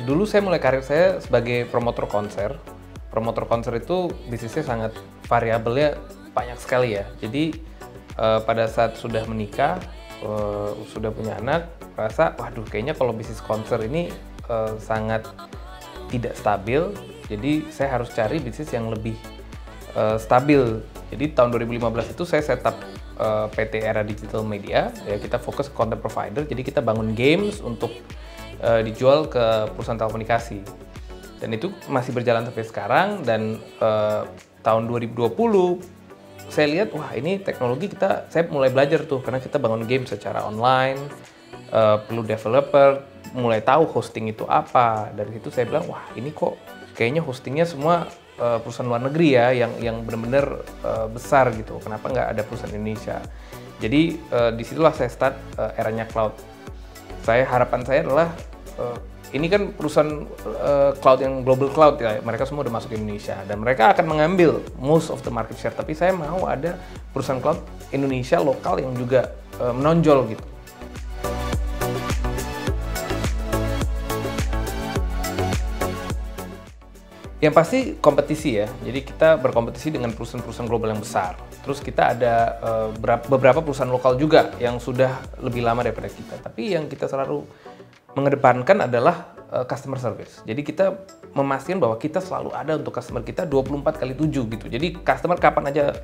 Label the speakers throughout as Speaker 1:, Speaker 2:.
Speaker 1: Dulu saya mulai karir saya sebagai promotor konser. Promotor konser itu bisnisnya sangat variabelnya banyak sekali ya. Jadi pada saat sudah menikah, sudah punya anak, rasa waduh kayaknya kalau bisnis konser ini sangat tidak stabil. Jadi saya harus cari bisnis yang lebih stabil. Jadi tahun 2015 itu saya setup PT Era Digital Media. Ya, kita fokus ke content provider. Jadi kita bangun games untuk dijual ke perusahaan telekomunikasi. Dan itu masih berjalan sampai sekarang. Dan tahun 2020 saya lihat wah ini teknologi saya mulai belajar tuh karena kita bangun game secara online, perlu developer, mulai tahu hosting itu apa. Dari situ saya bilang wah ini kok kayaknya hostingnya semua perusahaan luar negeri ya yang benar-benar besar gitu. Kenapa nggak ada perusahaan Indonesia? Jadi disitulah saya start eranya cloud. Harapan saya adalah ini kan perusahaan cloud yang global cloud ya, mereka semua udah masuk ke Indonesia dan mereka akan mengambil most of the market share. Tapi saya mau ada perusahaan cloud Indonesia lokal yang juga menonjol gitu. Yang pasti kompetisi ya, jadi kita berkompetisi dengan perusahaan-perusahaan global yang besar. Terus kita ada beberapa perusahaan lokal juga yang sudah lebih lama daripada kita. Tapi yang kita selalu mengedepankan adalah customer service. Jadi kita memastikan bahwa kita selalu ada untuk customer kita 24/7 gitu. Jadi customer kapan aja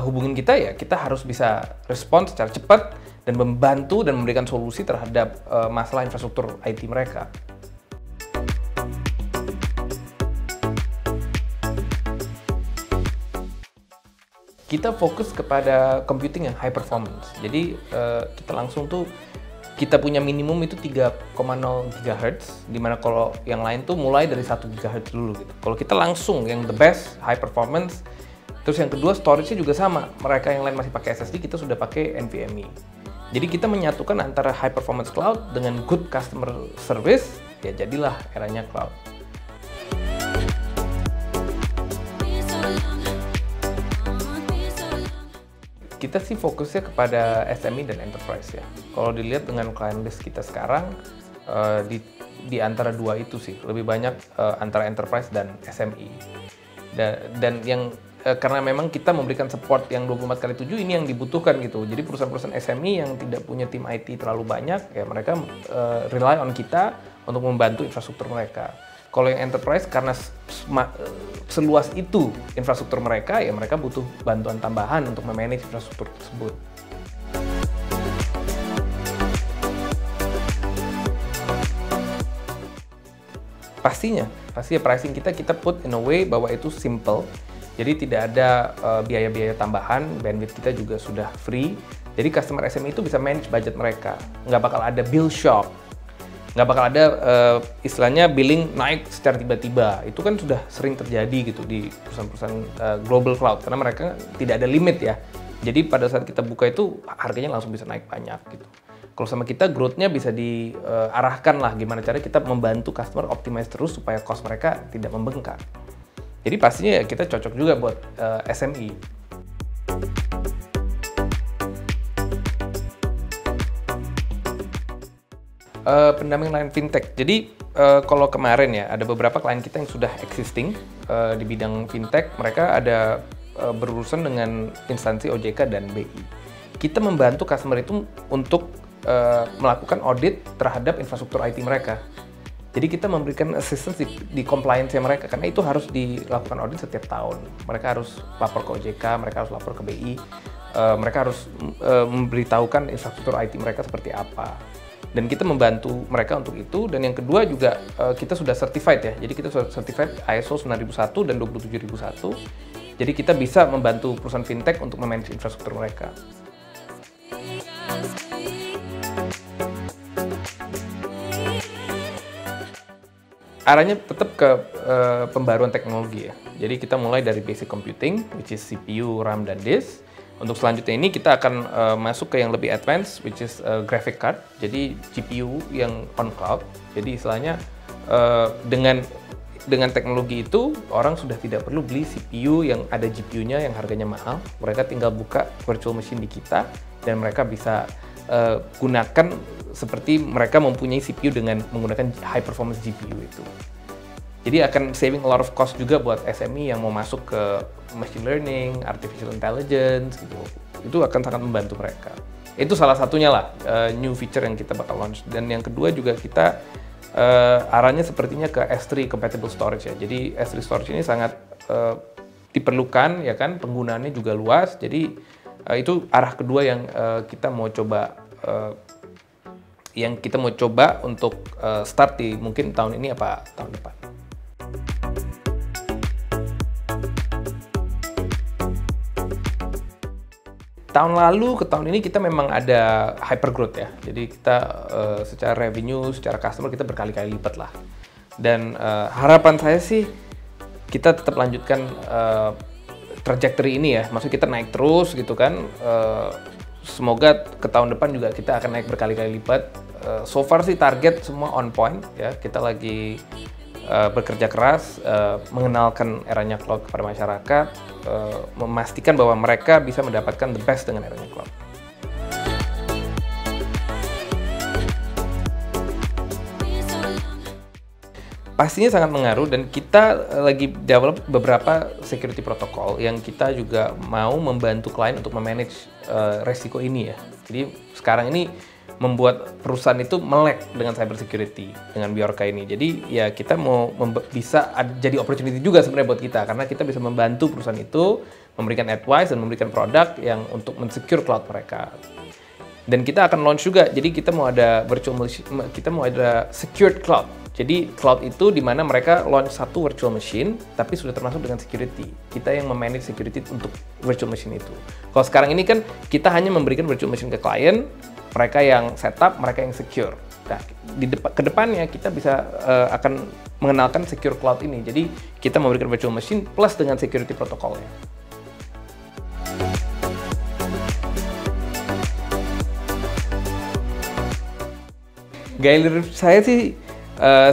Speaker 1: hubungin kita ya kita harus bisa respon secara cepat dan membantu dan memberikan solusi terhadap masalah infrastruktur IT mereka. Kita fokus kepada computing yang high performance. Jadi kita langsung tuh kita punya minimum itu 3,0 GHz, dimana kalau yang lain tuh mulai dari 1 GHz dulu gitu. Kalau kita langsung yang the best, high performance, terus yang kedua storage-nya juga sama. Mereka yang lain masih pakai SSD, kita sudah pakai NVMe. Jadi kita menyatukan antara high performance cloud dengan good customer service, ya jadilah eranya cloud. Kita sih fokusnya kepada SME dan enterprise ya. Kalau dilihat dengan client base kita sekarang, di antara dua itu sih, lebih banyak antara enterprise dan SME. Dan yang karena memang kita memberikan support yang 24/7 ini yang dibutuhkan gitu. Jadi perusahaan-perusahaan SME yang tidak punya tim IT terlalu banyak, ya mereka rely on kita untuk membantu infrastruktur mereka. Kalau yang enterprise karena seluas itu infrastruktur mereka, ya mereka butuh bantuan tambahan untuk memanage infrastruktur tersebut. Pasti pricing kita put in a way bahwa itu simple. Jadi tidak ada biaya-biaya tambahan, bandwidth kita juga sudah free. Jadi customer SME itu bisa manage budget mereka. Nggak bakal ada bill shock. Nggak bakal ada istilahnya billing naik secara tiba-tiba. Itu kan sudah sering terjadi gitu di perusahaan-perusahaan global cloud karena mereka tidak ada limit ya. Jadi pada saat kita buka itu harganya langsung bisa naik banyak gitu. Kalau sama kita growth-nya bisa diarahkan lah gimana cara kita membantu customer optimize terus supaya cost mereka tidak membengkak. Jadi pastinya ya kita cocok juga buat SME. Pendamping layanan fintech. Jadi kalau kemarin ya ada beberapa klien kita yang sudah existing di bidang fintech, mereka ada berurusan dengan instansi OJK dan BI. Kita membantu customer itu untuk melakukan audit terhadap infrastruktur IT mereka. Jadi kita memberikan assistance di compliance-nya mereka karena itu harus dilakukan audit setiap tahun. Mereka harus lapor ke OJK, mereka harus lapor ke BI, mereka harus memberitahukan infrastruktur IT mereka seperti apa. Dan kita membantu mereka untuk itu. Dan yang kedua juga kita sudah certified ya. Jadi kita sudah certified ISO 9001 dan 27001. Jadi kita bisa membantu perusahaan fintech untuk memanage infrastruktur mereka. Arahnya tetap ke pembaruan teknologi ya. Jadi kita mulai dari basic computing, which is CPU, RAM, dan disk. Untuk selanjutnya ini kita akan masuk ke yang lebih advance, which is graphic card. Jadi GPU yang on cloud. Jadi istilahnya dengan teknologi itu orang sudah tidak perlu beli CPU yang ada GPU-nya yang harganya mahal. Mereka tinggal buka virtual machine di kita dan mereka bisa gunakan seperti mereka mempunyai CPU dengan menggunakan high performance GPU itu. Jadi akan saving a lot of cost juga buat SME yang mau masuk ke machine learning, artificial intelligence gitu. Itu akan sangat membantu mereka. Itu salah satunya lah new feature yang kita bakal launch. Dan yang kedua juga kita arahnya sepertinya ke S3 compatible storage ya. Jadi S3 storage ini sangat diperlukan ya kan, penggunaannya juga luas. Jadi itu arah kedua yang kita mau coba untuk start di mungkin tahun ini apa tahun depan. Tahun lalu ke tahun ini kita memang ada hyper growth ya. Jadi kita secara revenue, secara customer kita berkali-kali lipat lah. Dan harapan saya sih kita tetap lanjutkan trajectory ini ya. Maksudnya kita naik terus gitu kan. Semoga ke tahun depan juga kita akan naik berkali-kali lipat. So far sih target semua on point ya. Kita lagi bekerja keras, mengenalkan eranya cloud kepada masyarakat, memastikan bahwa mereka bisa mendapatkan the best dengan eranya cloud. Pastinya sangat mengaruh dan kita lagi develop beberapa security protocol yang kita juga mau membantu klien untuk memanage resiko ini ya. Jadi sekarang ini membuat perusahaan itu melek dengan cyber security dengan Bjorka ini. Jadi ya kita mau bisa jadi opportunity juga sebenarnya buat kita karena kita bisa membantu perusahaan itu memberikan advice dan memberikan produk yang untuk mensecure cloud mereka. Dan kita akan launch juga. Jadi kita mau ada secured cloud. Jadi cloud itu di mana mereka launch satu virtual machine tapi sudah termasuk dengan security. Kita yang memanage security untuk virtual machine itu. Kalau sekarang ini kan kita hanya memberikan virtual machine ke klien, mereka yang setup, mereka yang secure. Nah, ke depannya kita bisa akan mengenalkan secure cloud ini. Jadi kita memberikan virtual machine plus dengan security protokolnya. Gaya leadership saya sih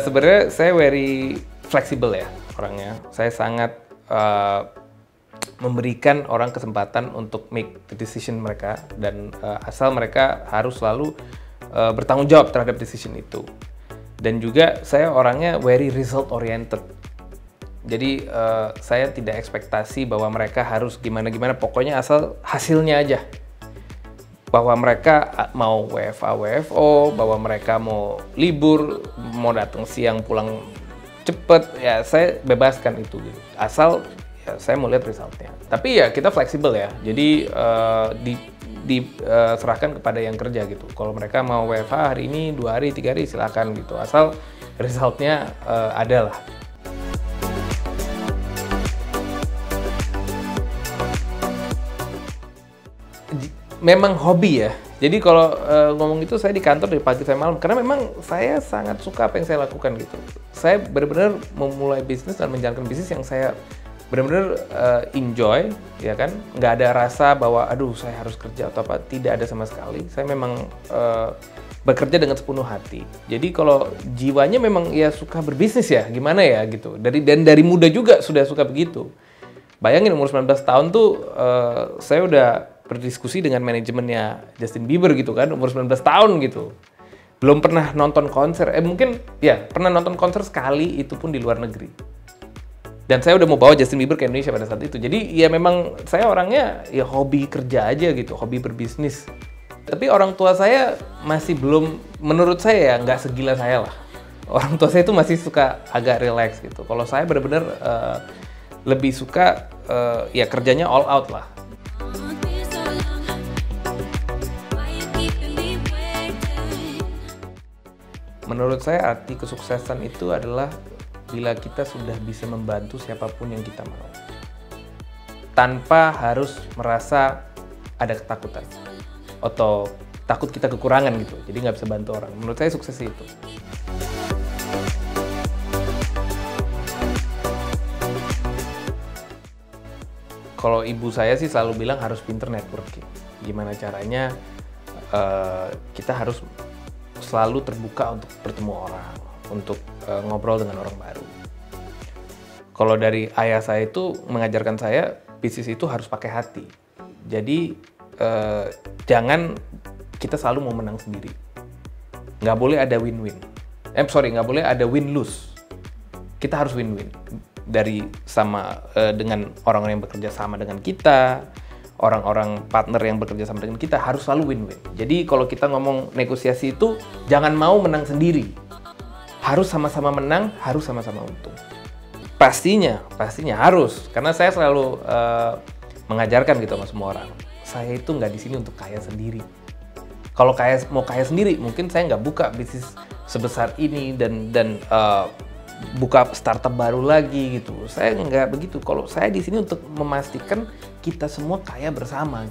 Speaker 1: sebenarnya saya very flexible ya orangnya. Saya sangat memberikan orang kesempatan untuk make the decision mereka dan asal mereka harus selalu bertanggung jawab terhadap decision itu. Dan juga saya orangnya very result oriented. Jadi saya tidak ekspektasi bahwa mereka harus gimana-gimana, pokoknya asal hasilnya aja. Bahwa mereka mau WFA, WFO, bahwa mereka mau libur, mau datang siang pulang cepet, ya saya bebaskan itu gitu. Asal ya, saya mau lihat resultnya. Tapi ya kita fleksibel ya, jadi diserahkan kepada yang kerja gitu. Kalau mereka mau WFH hari ini, 2 hari, 3 hari silakan gitu. Asal resultnya ada lah. Memang hobi ya. Jadi kalau ngomong itu saya di kantor dari pagi sampai malam karena memang saya sangat suka apa yang saya lakukan gitu. Saya benar-benar memulai bisnis dan menjalankan bisnis yang saya benar-benar enjoy, ya kan? Nggak ada rasa bahwa aduh saya harus kerja atau apa, tidak ada sama sekali. Saya memang bekerja dengan sepenuh hati. Jadi kalau jiwanya memang ya suka berbisnis ya, gimana ya gitu. Dari muda juga sudah suka begitu. Bayangin umur 19 tahun tuh saya udah berdiskusi dengan manajemennya Justin Bieber gitu kan, umur 19 tahun gitu. Belum pernah nonton konser, mungkin ya pernah nonton konser sekali, itu pun di luar negeri. Dan saya udah mau bawa Justin Bieber ke Indonesia pada saat itu. Jadi ya memang saya orangnya ya hobi kerja aja gitu, hobi berbisnis. Tapi orang tua saya masih belum, menurut saya ya nggak segila saya lah. Orang tua saya itu masih suka agak relax gitu. Kalau saya benar-benar lebih suka ya kerjanya all out lah. Menurut saya arti kesuksesan itu adalah bila kita sudah bisa membantu siapapun yang kita mau. Tanpa harus merasa ada ketakutan. Atau takut kita kekurangan gitu. Jadi nggak bisa bantu orang. Menurut saya sukses itu. Kalau ibu saya sih selalu bilang harus pinter networking. Gimana caranya kita harus selalu terbuka untuk bertemu orang, untuk ngobrol dengan orang baru. Kalau dari ayah saya itu mengajarkan saya, bisnis itu harus pakai hati. Jadi jangan kita selalu mau menang sendiri. nggak boleh ada win-win. Nggak boleh ada win-lose. Kita harus win-win dengan orang-orang yang bekerja sama dengan kita, orang-orang partner yang bekerja sama dengan kita harus selalu win-win. Jadi kalau kita ngomong negosiasi itu jangan mau menang sendiri. Harus sama-sama menang, harus sama-sama untung. Pastinya harus. Karena saya selalu mengajarkan gitu sama semua orang. Saya itu nggak di sini untuk kaya sendiri. Kalau mau kaya sendiri, mungkin saya nggak buka bisnis sebesar ini dan buka startup baru lagi gitu. Saya nggak begitu. Kalau saya di sini untuk memastikan kita semua kaya bersama.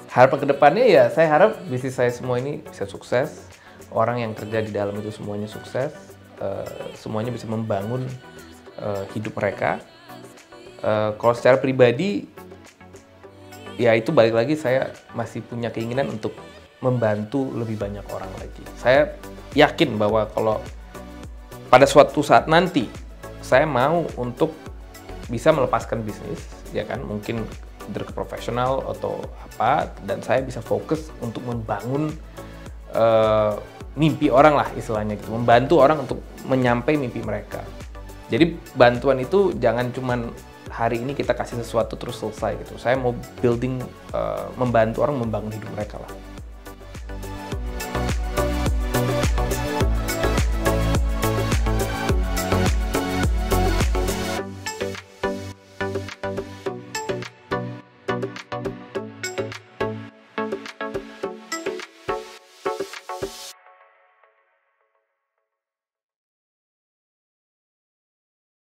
Speaker 1: Harapan kedepannya ya, saya harap bisnis saya semua ini bisa sukses. Orang yang kerja di dalam itu semuanya sukses. Semuanya bisa membangun hidup mereka. Kalau secara pribadi, ya itu balik lagi saya masih punya keinginan untuk membantu lebih banyak orang lagi. Saya yakin bahwa kalau pada suatu saat nanti saya mau untuk bisa melepaskan bisnis, ya kan, mungkin dari ke profesional atau apa, dan saya bisa fokus untuk membangun mimpi orang lah istilahnya gitu, membantu orang untuk menyampai mimpi mereka. Jadi bantuan itu jangan cuman hari ini kita kasih sesuatu terus selesai gitu. Saya mau membantu orang membangun hidup mereka lah.